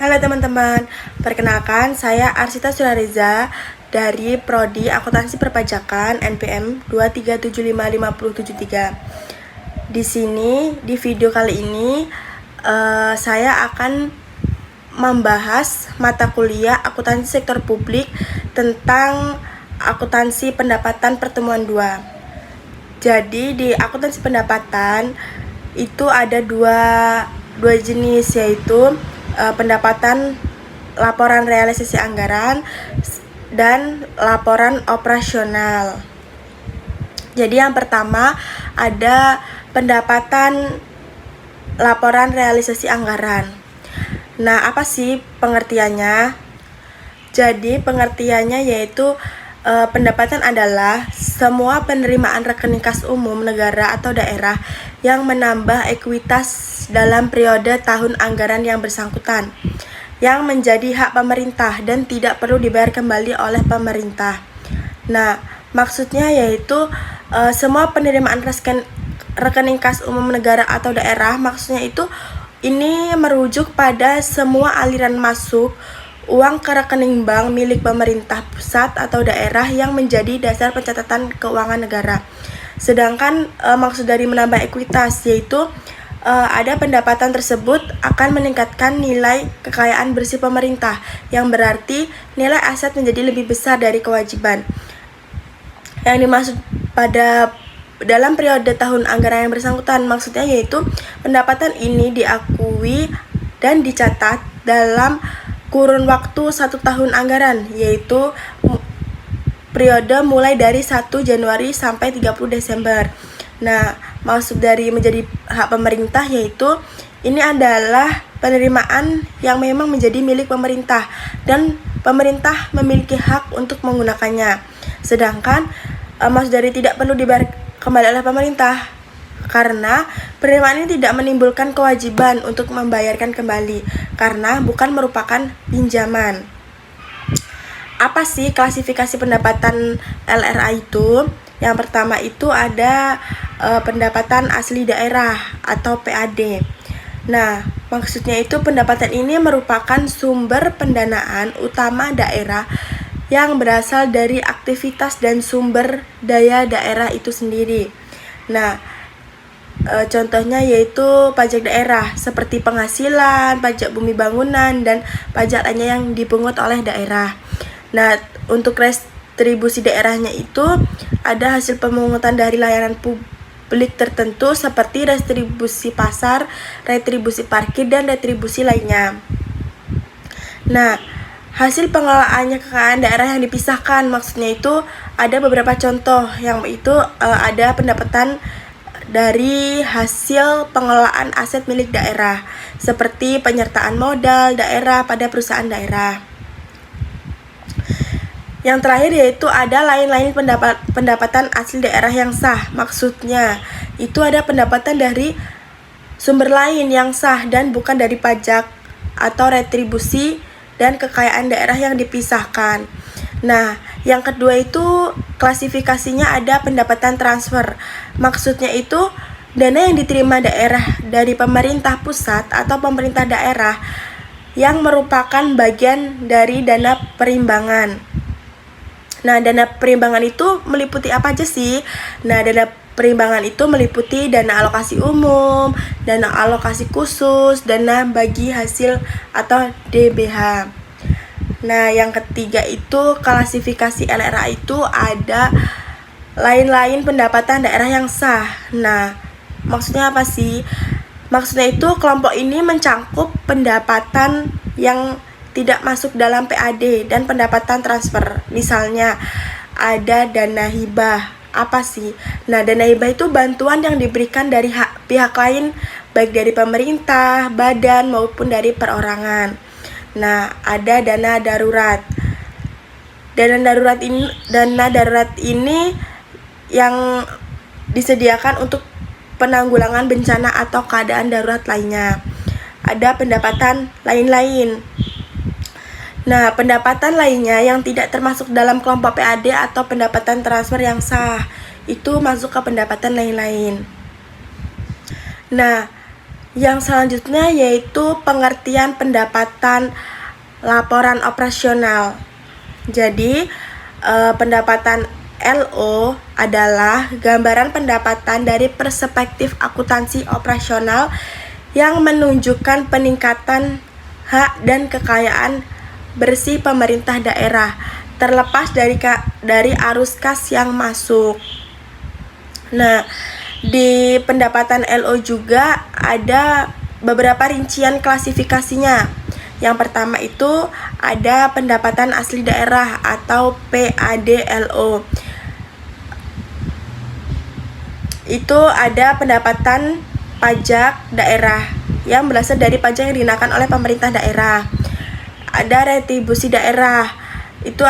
Halo teman-teman, perkenalkan saya Arsita Surareza dari Prodi Akuntansi Perpajakan NPM 237555073. Di sini di video kali ini saya akan membahas mata kuliah akuntansi sektor publik tentang akuntansi pendapatan pertemuan 2. Jadi di akuntansi pendapatan itu ada dua jenis, yaitu pendapatan laporan realisasi anggaran dan laporan operasional. Jadi yang pertama ada pendapatan laporan realisasi anggaran. Nah, apa sih pengertiannya? Jadi pengertiannya yaitu pendapatan adalah semua penerimaan rekening kas umum negara atau daerah yang menambah ekuitas dalam periode tahun anggaran yang bersangkutan, yang menjadi hak pemerintah dan tidak perlu dibayar kembali oleh pemerintah. Nah, maksudnya yaitu semua penerimaan rekening kas umum negara atau daerah, maksudnya itu ini merujuk pada semua aliran masuk uang ke rekening bank milik pemerintah pusat atau daerah yang menjadi dasar pencatatan keuangan negara. Sedangkan maksud dari menambah ekuitas yaitu ada pendapatan tersebut akan meningkatkan nilai kekayaan bersih pemerintah, yang berarti nilai aset menjadi lebih besar dari kewajiban. Yang dimaksud pada dalam periode tahun anggaran yang bersangkutan maksudnya yaitu pendapatan ini diakui dan dicatat dalam kurun waktu 1 tahun anggaran, yaitu periode mulai dari 1 Januari sampai 30 Desember. Nah, maksud dari menjadi hak pemerintah yaitu ini adalah penerimaan yang memang menjadi milik pemerintah dan pemerintah memiliki hak untuk menggunakannya. Sedangkan maksud dari tidak perlu dibayar kembali oleh pemerintah karena penerimaan ini tidak menimbulkan kewajiban untuk membayarkan kembali karena bukan merupakan pinjaman. Apa sih klasifikasi pendapatan LRA itu? Yang pertama itu ada pendapatan asli daerah atau PAD. Nah, maksudnya itu pendapatan ini merupakan sumber pendanaan utama daerah yang berasal dari aktivitas dan sumber daya daerah itu sendiri. Nah, contohnya yaitu pajak daerah seperti penghasilan, pajak bumi bangunan, dan pajak lainnya yang dipungut oleh daerah. Nah, untuk retribusi daerahnya itu ada hasil pemungutan dari layanan publik tertentu seperti retribusi pasar, retribusi parkir, dan retribusi lainnya. Nah, hasil pengelolaannya kekayaan daerah yang dipisahkan maksudnya itu ada beberapa contoh, yang itu ada pendapatan dari hasil pengelolaan aset milik daerah seperti penyertaan modal daerah pada perusahaan daerah. Yang terakhir yaitu ada lain-lain pendapatan asli daerah yang sah. Maksudnya itu ada pendapatan dari sumber lain yang sah dan bukan dari pajak atau retribusi dan kekayaan daerah yang dipisahkan. Nah, yang kedua itu klasifikasinya ada pendapatan transfer. Maksudnya itu dana yang diterima daerah dari pemerintah pusat atau pemerintah daerah yang merupakan bagian dari dana perimbangan. Nah, dana perimbangan itu meliputi apa aja sih? Nah, dana perimbangan itu meliputi dana alokasi umum, dana alokasi khusus, dana bagi hasil atau DBH. Nah, yang ketiga itu klasifikasi LRA itu ada lain-lain pendapatan daerah yang sah. Nah, maksudnya apa sih? Maksudnya itu kelompok ini mencangkup pendapatan yang tidak masuk dalam PAD dan pendapatan transfer. Misalnya ada dana hibah. Apa sih? Nah, dana hibah itu bantuan yang diberikan dari pihak lain, baik dari pemerintah, badan maupun dari perorangan. Nah, ada dana darurat. Dana darurat ini yang disediakan untuk penanggulangan bencana atau keadaan darurat lainnya. Ada pendapatan lain-lain. Nah, pendapatan lainnya yang tidak termasuk dalam kelompok PAD atau pendapatan transfer yang sah itu masuk ke pendapatan lain-lain. Nah, Yang selanjutnya yaitu pengertian pendapatan laporan operasional. Jadi, pendapatan LO adalah gambaran pendapatan dari perspektif akuntansi operasional yang menunjukkan peningkatan hak dan kekayaan bersih pemerintah daerah, terlepas dari arus kas yang masuk. Nah, di pendapatan LO juga ada beberapa rincian klasifikasinya. Yang pertama itu ada pendapatan asli daerah atau PADLO. Itu ada pendapatan pajak daerah yang berasal dari pajak yang dikenakan oleh pemerintah daerah. Ada retribusi daerah. Itu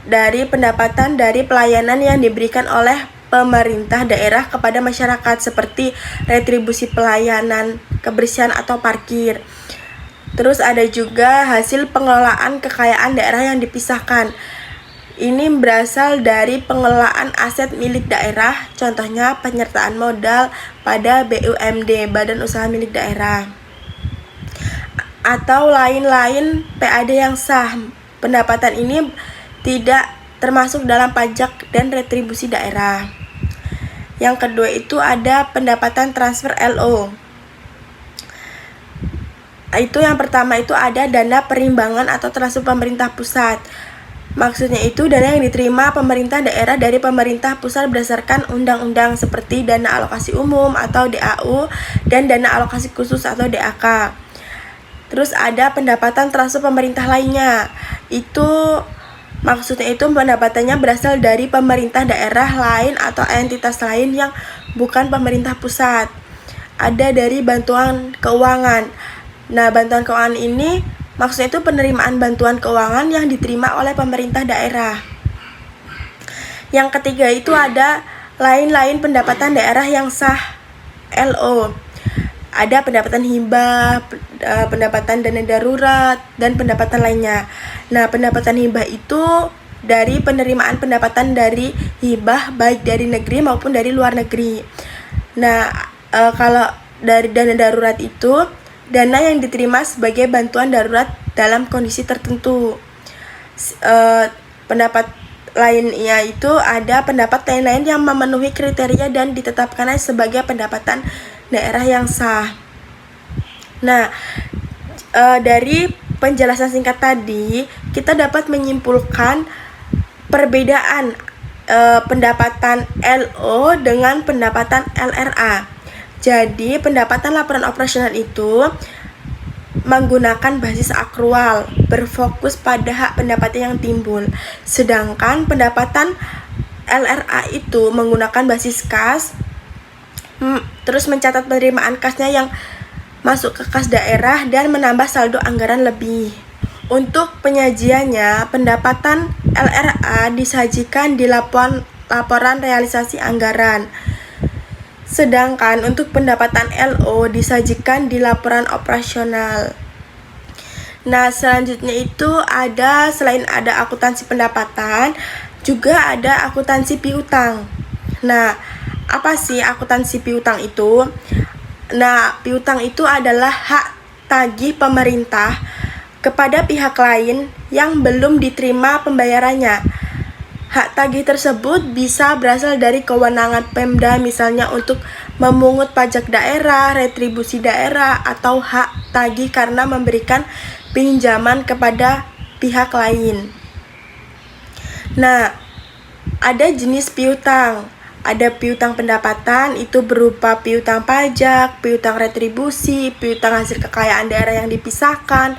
dari pendapatan dari pelayanan yang diberikan oleh pemerintah daerah kepada masyarakat seperti retribusi pelayanan, kebersihan atau parkir. Terus ada juga hasil pengelolaan kekayaan daerah yang dipisahkan. Ini berasal dari pengelolaan aset milik daerah, contohnya penyertaan modal pada BUMD, Badan Usaha Milik Daerah. Atau lain-lain PAD yang sah. Pendapatan ini tidak termasuk dalam pajak dan retribusi daerah. Yang kedua itu ada pendapatan transfer LO. Itu yang pertama itu ada dana perimbangan atau transfer pemerintah pusat. Maksudnya itu dana yang diterima pemerintah daerah dari pemerintah pusat berdasarkan undang-undang seperti dana alokasi umum atau DAU dan dana alokasi khusus atau DAK. Terus ada pendapatan transfer pemerintah lainnya. Itu maksudnya itu pendapatannya berasal dari pemerintah daerah lain atau entitas lain yang bukan pemerintah pusat. Ada dari bantuan keuangan. Nah, bantuan keuangan ini maksudnya itu penerimaan bantuan keuangan yang diterima oleh pemerintah daerah. Yang ketiga itu ada lain-lain pendapatan daerah yang sah LO. Ada pendapatan hibah, pendapatan dana darurat, dan pendapatan lainnya. Nah, pendapatan hibah itu dari penerimaan pendapatan dari hibah baik dari negeri maupun dari luar negeri. Nah, kalau dari dana darurat itu dana yang diterima sebagai bantuan darurat dalam kondisi tertentu. Pendapat lainnya itu ada pendapat lain-lain yang memenuhi kriteria dan ditetapkan sebagai pendapatan daerah yang sah. Nah, dari penjelasan singkat tadi, kita dapat menyimpulkan perbedaan pendapatan LO dengan pendapatan LRA. Jadi, pendapatan laporan operasional itu menggunakan basis akrual, berfokus pada hak pendapatan yang timbul. Sedangkan pendapatan LRA itu menggunakan basis kas, terus mencatat penerimaan kasnya yang masuk ke kas daerah dan menambah saldo anggaran lebih. Untuk penyajiannya, pendapatan LRA disajikan di laporan realisasi anggaran. Sedangkan untuk pendapatan LO disajikan di laporan operasional. Nah, selanjutnya itu selain ada akuntansi pendapatan, juga ada akuntansi piutang. Nah, apa sih akuntansi piutang itu? Nah, piutang itu adalah hak tagih pemerintah kepada pihak lain yang belum diterima pembayarannya. Hak tagih tersebut bisa berasal dari kewenangan Pemda, misalnya untuk memungut pajak daerah, retribusi daerah, atau hak tagih karena memberikan pinjaman kepada pihak lain. Nah, ada jenis piutang. Ada piutang pendapatan, itu berupa piutang pajak, piutang retribusi, piutang hasil kekayaan daerah yang dipisahkan,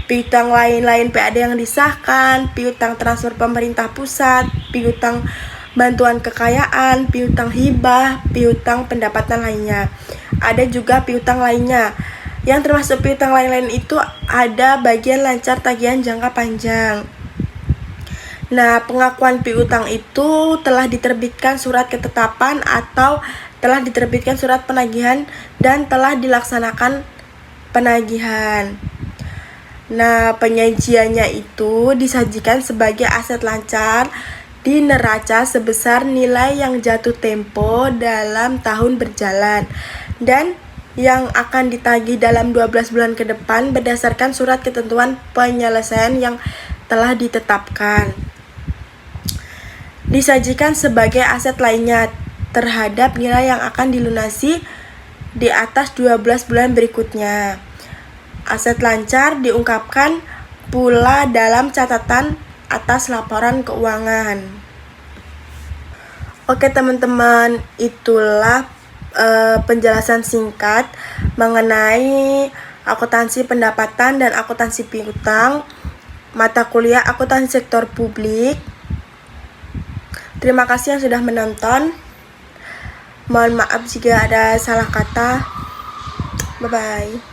piutang lain-lain PAD yang disahkan, piutang transfer pemerintah pusat, piutang bantuan kekayaan, piutang hibah, piutang pendapatan lainnya. Ada juga piutang lainnya. Yang termasuk piutang lain-lain itu ada bagian lancar tagihan jangka panjang. Nah, pengakuan piutang itu telah diterbitkan surat ketetapan atau telah diterbitkan surat penagihan dan telah dilaksanakan penagihan. Nah, penyajiannya itu disajikan sebagai aset lancar di neraca sebesar nilai yang jatuh tempo dalam tahun berjalan dan yang akan ditagih dalam 12 bulan ke depan berdasarkan surat ketentuan penyelesaian yang telah ditetapkan. Disajikan sebagai aset lainnya terhadap nilai yang akan dilunasi di atas 12 bulan berikutnya. Aset lancar diungkapkan pula dalam catatan atas laporan keuangan. Oke teman-teman, itulah penjelasan singkat mengenai akuntansi pendapatan dan akuntansi piutang, mata kuliah akuntansi sektor publik. Terima kasih yang sudah menonton. Mohon maaf jika ada salah kata. Bye-bye.